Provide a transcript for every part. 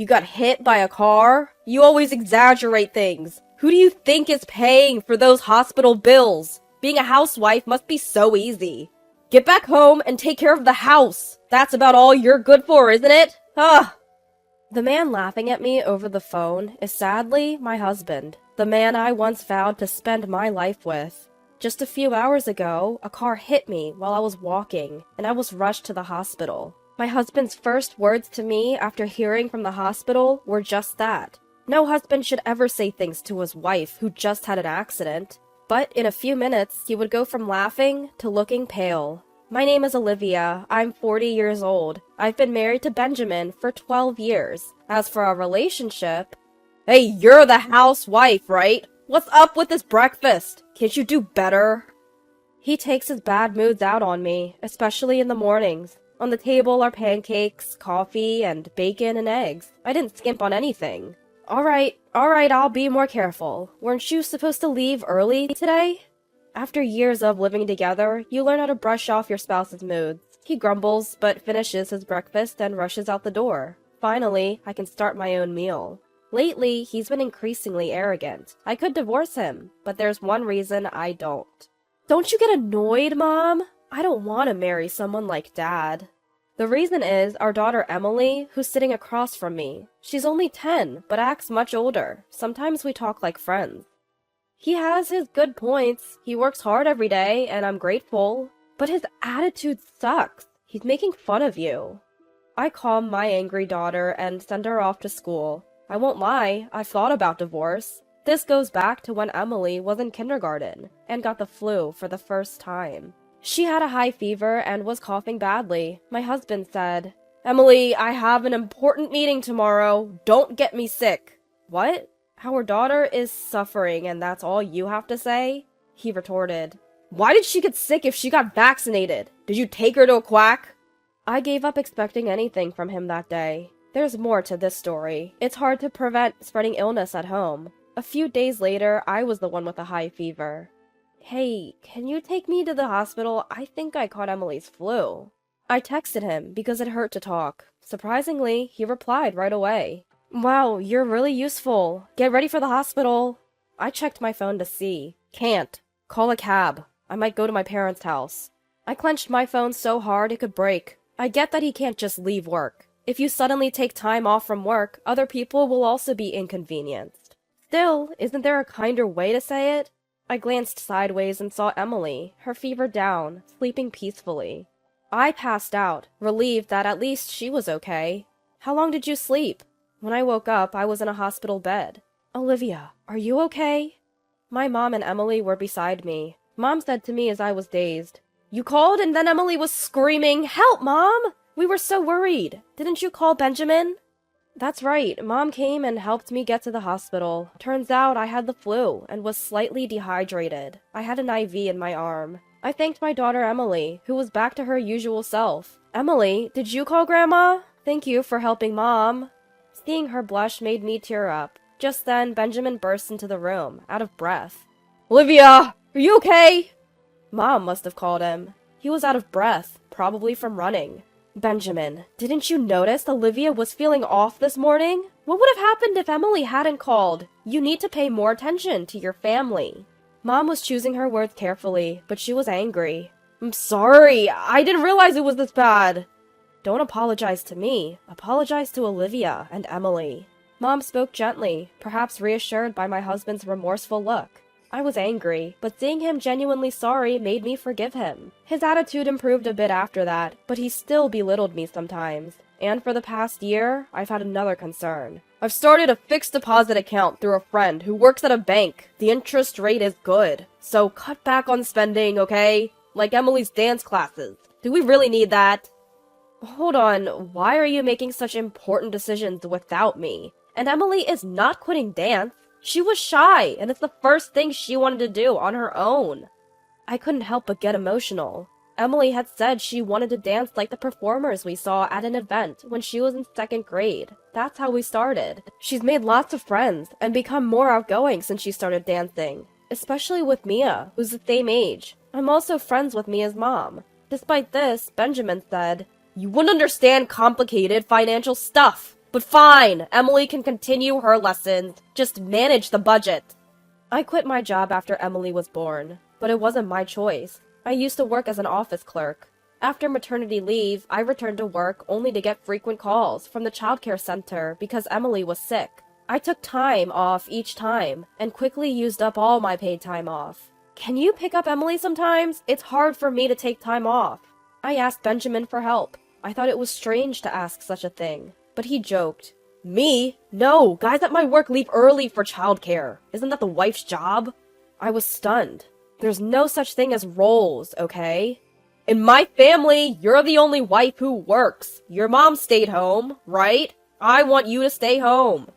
You got hit by a car? You always exaggerate things. Who do you think is paying for those hospital bills? Being a housewife must be so easy. Get back home and take care of the house. That's about all you're good for, isn't it? Ugh. The man laughing at me over the phone is sadly my husband, the man I once vowed to spend my life with. Just a few hours ago, a car hit me while I was walking, and I was rushed to the hospital. My husband's first words to me after hearing from the hospital were just that. No husband should ever say things to his wife who just had an accident. But in a few minutes, he would go from laughing to looking pale. My name is Olivia. I'm 40 years old. I've been married to Benjamin for 12 years. As for our relationship... Hey, you're the housewife, right? What's up with this breakfast? Can't you do better? He takes his bad moods out on me, especially in the mornings. On the table are pancakes, coffee, and bacon and eggs. I didn't skimp on anything. Alright, I'll be more careful. Weren't you supposed to leave early today? After years of living together, you learn how to brush off your spouse's moods. He grumbles, but finishes his breakfast and rushes out the door. Finally, I can start my own meal. Lately, he's been increasingly arrogant. I could divorce him, but there's one reason I don't. Don't you get annoyed, Mom? I don't want to marry someone like Dad. The reason is our daughter Emily, who's sitting across from me. She's only 10, but acts much older. Sometimes we talk like friends. He has his good points. He works hard every day, and I'm grateful. But his attitude sucks. He's making fun of you. I calm my angry daughter and send her off to school. I won't lie, I've thought about divorce. This goes back to when Emily was in kindergarten and got the flu for the first time. She had a high fever and was coughing badly. My husband said, "Emily, I have an important meeting tomorrow. Don't get me sick." What? Our daughter is suffering and that's all you have to say? He retorted. Why did she get sick if she got vaccinated? Did you take her to a quack? I gave up expecting anything from him that day. There's more to this story. It's hard to prevent spreading illness at home. A few days later, I was the one with a high fever. Hey, can you take me to the hospital? I think I caught Emily's flu. I texted him because it hurt to talk. Surprisingly, he replied right away. Wow, you're really useful. Get ready for the hospital. I checked my phone to see. Can't. Call a cab. I might go to my parents' house. I clenched my phone so hard it could break. I get that he can't just leave work. If you suddenly take time off from work, other people will also be inconvenienced. Still, isn't there a kinder way to say it? I glanced sideways and saw Emily, her fever down, sleeping peacefully. I passed out, relieved that at least she was okay. How long did you sleep? When I woke up, I was in a hospital bed. Olivia, are you okay? My mom and Emily were beside me. Mom said to me as I was dazed, "You called and then Emily was screaming, 'Help, Mom!' We were so worried. Didn't you call Benjamin?" That's right, Mom came and helped me get to the hospital. Turns out I had the flu and was slightly dehydrated. I had an IV in my arm. I thanked my daughter Emily, who was back to her usual self. Emily, did you call Grandma? Thank you for helping Mom. Seeing her blush made me tear up. Just then, Benjamin burst into the room, out of breath. Olivia, are you okay? Mom must have called him. He was out of breath, probably from running. Benjamin, didn't you notice Olivia was feeling off this morning? What would have happened if Emily hadn't called? You need to pay more attention to your family. Mom was choosing her words carefully, but she was angry. I'm sorry, I didn't realize it was this bad. Don't apologize to me. Apologize to Olivia and Emily. Mom spoke gently, perhaps reassured by my husband's remorseful look. I was angry, but seeing him genuinely sorry made me forgive him. His attitude improved a bit after that, but he still belittled me sometimes. And for the past year, I've had another concern. I've started a fixed deposit account through a friend who works at a bank. The interest rate is good. So cut back on spending, okay? Like Emily's dance classes. Do we really need that? Hold on, why are you making such important decisions without me? And Emily is not quitting dance. She was shy, and it's the first thing she wanted to do on her own. I couldn't help but get emotional. Emily had said she wanted to dance like the performers we saw at an event when she was in 2nd grade. That's how we started. She's made lots of friends and become more outgoing since she started dancing, especially with Mia, who's the same age. I'm also friends with Mia's mom. Despite this, Benjamin said, "You wouldn't understand complicated financial stuff. But fine, Emily can continue her lessons. Just manage the budget. I quit my job after Emily was born, but it wasn't my choice. I used to work as an office clerk. After maternity leave, I returned to work only to get frequent calls from the childcare center because Emily was sick. I took time off each time and quickly used up all my paid time off. Can you pick up Emily sometimes? It's hard for me to take time off. I asked Benjamin for help. I thought it was strange to ask such a thing, but he joked. Me? No, guys at my work leave early for childcare. Isn't that the wife's job? I was stunned. There's no such thing as roles, okay? In my family, you're the only wife who works. Your mom stayed home, right? I want you to stay home.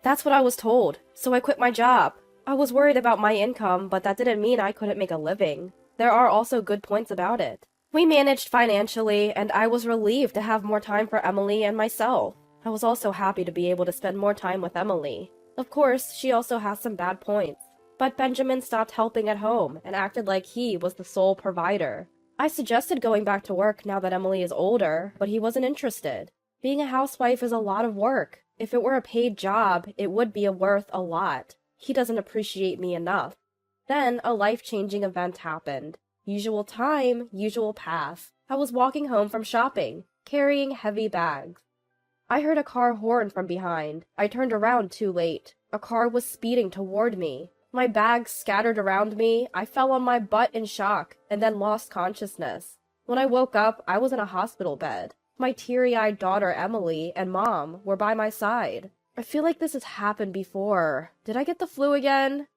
That's what I was told, so I quit my job. I was worried about my income, but that didn't mean I couldn't make a living. There are also good points about it. We managed financially, and I was relieved to have more time for Emily and myself. I was also happy to be able to spend more time with Emily. Of course, she also has some bad points. But Benjamin stopped helping at home and acted like he was the sole provider. I suggested going back to work now that Emily is older, but he wasn't interested. Being a housewife is a lot of work. If it were a paid job, it would be worth a lot. He doesn't appreciate me enough. Then a life-changing event happened. Usual time, usual path. I was walking home from shopping, carrying heavy bags. I heard a car horn from behind. I turned around too late. A car was speeding toward me. My bags scattered around me. I fell on my butt in shock and then lost consciousness. When I woke up, I was in a hospital bed. My teary-eyed daughter Emily and Mom were by my side. I feel like this has happened before. Did I get the flu again?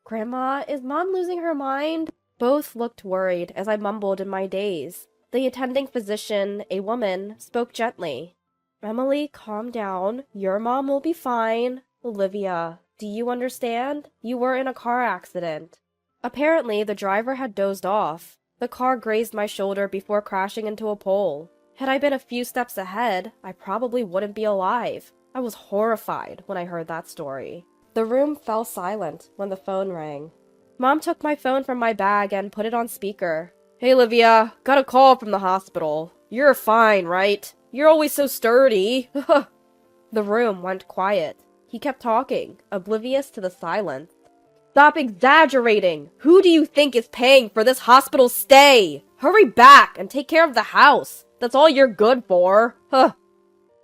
Grandma, is Mom losing her mind? Both looked worried as I mumbled in my daze. The attending physician, a woman, spoke gently. Emily, calm down. Your mom will be fine. Olivia, do you understand? You were in a car accident. Apparently, the driver had dozed off. The car grazed my shoulder before crashing into a pole. Had I been a few steps ahead, I probably wouldn't be alive. I was horrified when I heard that story. The room fell silent when the phone rang. Mom took my phone from my bag and put it on speaker. Hey, Olivia, got a call from the hospital. You're fine, right? You're always so sturdy. The room went quiet. He kept talking, oblivious to the silence. Stop exaggerating! Who do you think is paying for this hospital stay? Hurry back and take care of the house. That's all you're good for.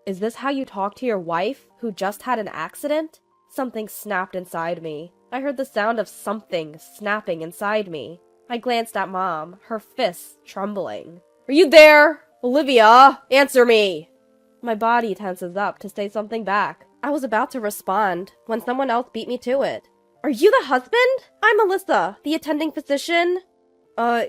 Is this how you talk to your wife, who just had an accident? Something snapped inside me. I heard the sound of something snapping inside me. I glanced at Mom, her fists trembling. Are you there? Olivia, answer me! My body tenses up to say something back. I was about to respond when someone else beat me to it. Are you the husband? I'm Melissa, the attending physician.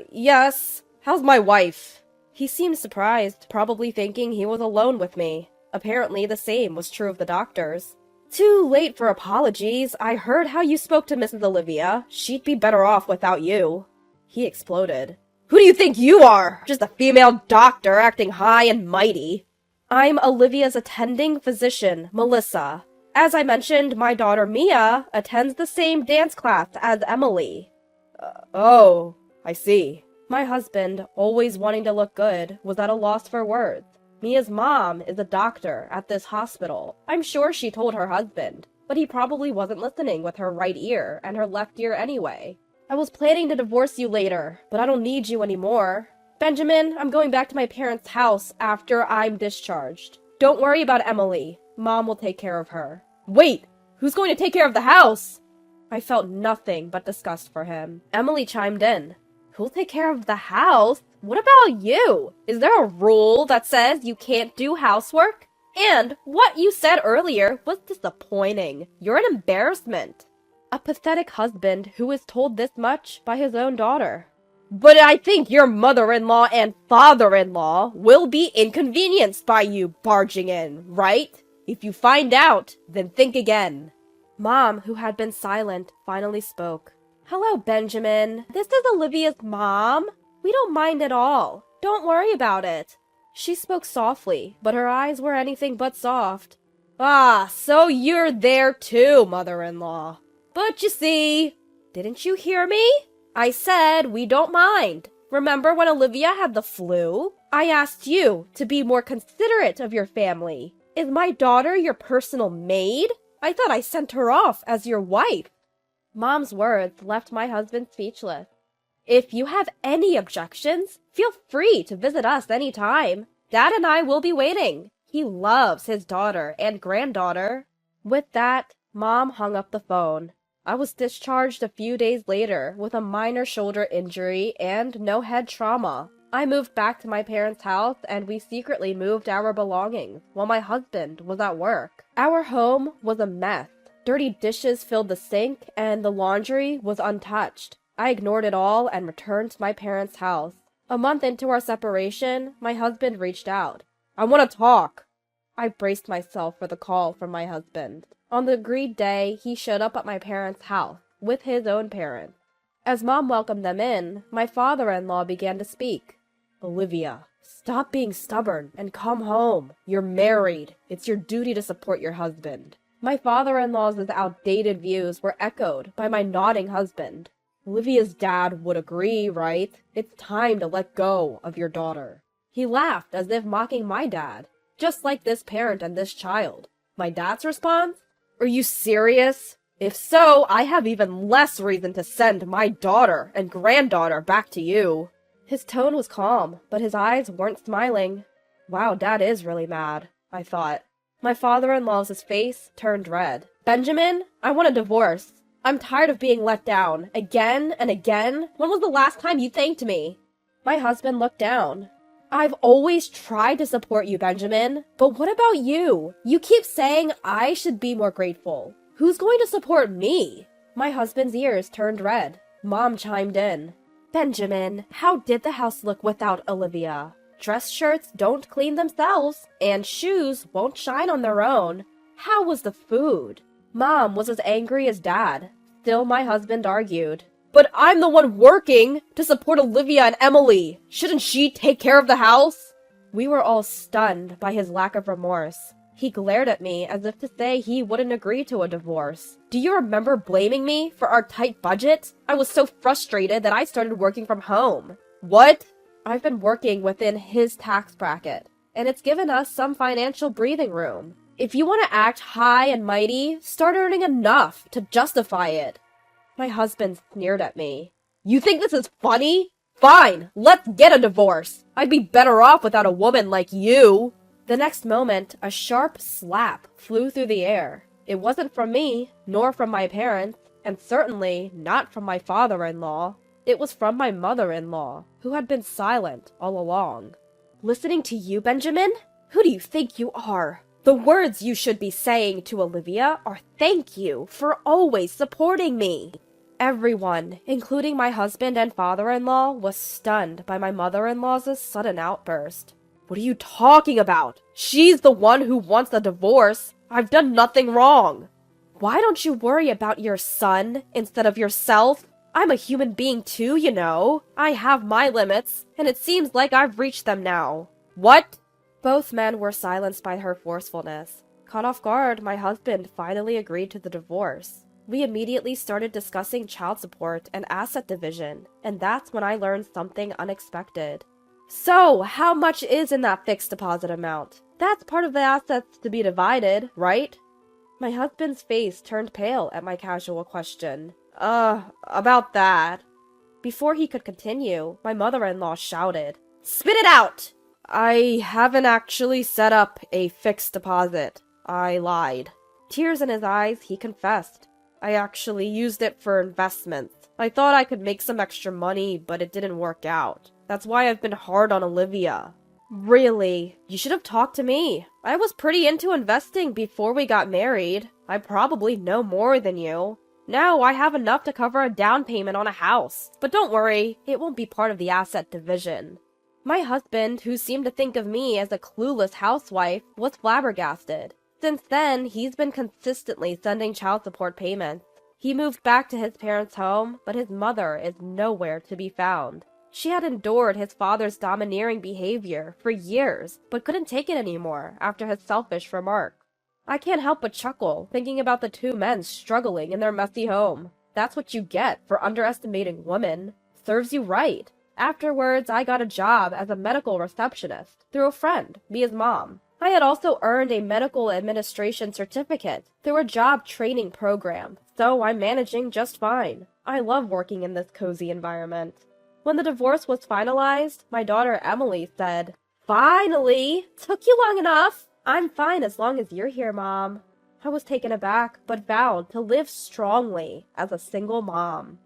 Yes. How's my wife? He seemed surprised, probably thinking he was alone with me. Apparently, the same was true of the doctors. Too late for apologies. I heard how you spoke to Mrs. Olivia. She'd be better off without you. He exploded. Who do you think you are? Just a female doctor acting high and mighty. I'm Olivia's attending physician, Melissa. As I mentioned, my daughter Mia attends the same dance class as Emily. Oh, I see. My husband, always wanting to look good, was at a loss for words. Mia's mom is a doctor at this hospital. I'm sure she told her husband, but he probably wasn't listening with her right ear and her left ear anyway. I was planning to divorce you later, but I don't need you anymore. Benjamin, I'm going back to my parents' house after I'm discharged. Don't worry about Emily. Mom will take care of her. Wait, who's going to take care of the house? I felt nothing but disgust for him. Emily chimed in. Who'll take care of the house? What about you? Is there a rule that says you can't do housework? And what you said earlier was disappointing. You're an embarrassment. A pathetic husband who is told this much by his own daughter. But I think your mother-in-law and father-in-law will be inconvenienced by you barging in, right? If you find out, then think again. Mom, who had been silent, finally spoke. Hello, Benjamin. This is Olivia's mom. We don't mind at all. Don't worry about it. She spoke softly, but her eyes were anything but soft. Ah, so you're there too, mother-in-law. But you see, didn't you hear me? I said we don't mind. Remember when Olivia had the flu? I asked you to be more considerate of your family. Is my daughter your personal maid? I thought I sent her off as your wife. Mom's words left my husband speechless. If you have any objections, feel free to visit us anytime. Dad and I will be waiting. He loves his daughter and granddaughter. With that, Mom hung up the phone. I was discharged a few days later with a minor shoulder injury and no head trauma. I moved back to my parents' house and we secretly moved our belongings while my husband was at work. Our home was a mess. Dirty dishes filled the sink and the laundry was untouched. I ignored it all and returned to my parents' house. A month into our separation, my husband reached out. I want to talk. I braced myself for the call from my husband. On the agreed day, he showed up at my parents' house with his own parents. As Mom welcomed them in, my father-in-law began to speak. Olivia, stop being stubborn and come home. You're married. It's your duty to support your husband. My father-in-law's outdated views were echoed by my nodding husband. Olivia's dad would agree, right? It's time to let go of your daughter. He laughed as if mocking my dad, just like this parent and this child. My dad's response? Are you serious? If so, I have even less reason to send my daughter and granddaughter back to you. His tone was calm, but his eyes weren't smiling. Wow, Dad is really mad, I thought. My father-in-law's face turned red. Benjamin, I want a divorce. I'm tired of being let down, again and again. When was the last time you thanked me? My husband looked down. I've always tried to support you, Benjamin. But what about you? You keep saying I should be more grateful. Who's going to support me? My husband's ears turned red. Mom chimed in. Benjamin, how did the house look without Olivia? Dress shirts don't clean themselves, and shoes won't shine on their own. How was the food? Mom was as angry as Dad. Still, my husband argued. But I'm the one working to support Olivia and Emily. Shouldn't she take care of the house? We were all stunned by his lack of remorse. He glared at me as if to say he wouldn't agree to a divorce. Do you remember blaming me for our tight budget? I was so frustrated that I started working from home. What? I've been working within his tax bracket, and it's given us some financial breathing room. If you want to act high and mighty, start earning enough to justify it. My husband sneered at me. You think this is funny? Fine, let's get a divorce. I'd be better off without a woman like you. The next moment, a sharp slap flew through the air. It wasn't from me, nor from my parents, and certainly not from my father-in-law. It was from my mother-in-law, who had been silent all along. Listening to you, Benjamin? Who do you think you are? The words you should be saying to Olivia are thank you for always supporting me. Everyone, including my husband and father-in-law, was stunned by my mother-in-law's sudden outburst. What are you talking about? She's the one who wants a divorce. I've done nothing wrong. Why don't you worry about your son instead of yourself? I'm a human being too, you know. I have my limits, and it seems like I've reached them now. What? Both men were silenced by her forcefulness. Caught off guard, my husband finally agreed to the divorce. We immediately started discussing child support and asset division, and that's when I learned something unexpected. So, how much is in that fixed deposit amount? That's part of the assets to be divided, right? My husband's face turned pale at my casual question. About that. Before he could continue, my mother-in-law shouted, Spit it out! I haven't actually set up a fixed deposit. I lied. Tears in his eyes, he confessed. I actually used it for investments. I thought I could make some extra money, but it didn't work out. That's why I've been hard on Olivia. Really? You should have talked to me. I was pretty into investing before we got married. I probably know more than you. Now I have enough to cover a down payment on a house. But don't worry, it won't be part of the asset division. My husband, who seemed to think of me as a clueless housewife, was flabbergasted. Since then, he's been consistently sending child support payments. He moved back to his parents' home, but his mother is nowhere to be found. She had endured his father's domineering behavior for years, but couldn't take it anymore after his selfish remarks. I can't help but chuckle, thinking about the two men struggling in their messy home. That's what you get for underestimating women. Serves you right. Afterwards, I got a job as a medical receptionist through a friend, Mia's mom. I had also earned a medical administration certificate through a job training program, so I'm managing just fine. I love working in this cozy environment. When the divorce was finalized, my daughter Emily said, "Finally! Took you long enough! I'm fine as long as you're here, Mom." I was taken aback, but vowed to live strongly as a single mom.